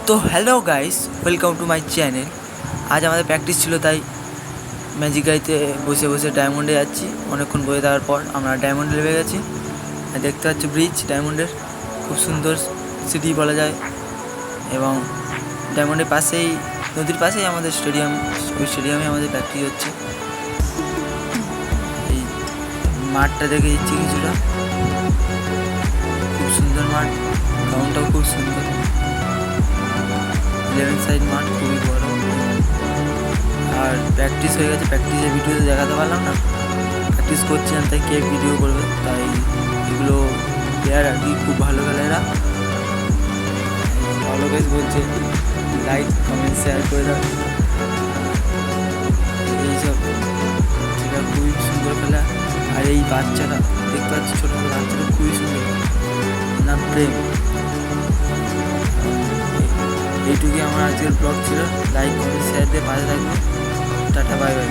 তো hello guys, welcome to my channel. আজ আমাদের প্র্যাকটিস ছিল, তাই ম্যাজিক গাড়িতে বসে বসে ডায়মন্ডে যাচ্ছি। অনেকক্ষণ বসে থাকার পর আমরা ডায়মন্ডে নেমে গেছি। দেখতে পাচ্ছি ব্রিজ ডায়মন্ডের, খুব সুন্দর সিটি বলা যায়। এবং ডায়মন্ডের পাশেই, নদীর পাশেই আমাদের স্টেডিয়াম। ওই স্টেডিয়ামে আমাদের প্র্যাকটিস হচ্ছে। এই মাঠটা দেখে দিচ্ছি কিছুটা, খুব সুন্দর মাঠ, গ্রাউন্ডটাও খুব সুন্দর। 11 সাইড মাঠ, খুবই বড়। আর প্র্যাকটিস হয়ে গেছে, প্র্যাকটিসের ভিডিওতে দেখাতে পারলাম না, প্র্যাকটিস করছিলাম, তাই কে ভিডিও করবে। তাই এগুলো প্লেয়ার আর কি, খুব ভালো খেলে এরা। ভালো গাইস বলছে, লাইক কমেন্ট শেয়ার করে দাও। এইসব সেটা খুবই সুন্দর খেলা। আর এই বাচ্চাটা দেখতে পাচ্ছি, ছোটো ছোটো বাচ্চাটা খুবই সুন্দর, নাম প্রেম। এইটুকুই আমার আজকের ব্লগ ছিল। লাইক কমেন্ট শেয়ার দিয়ে পাশে থাকবো। Tata, bye bye.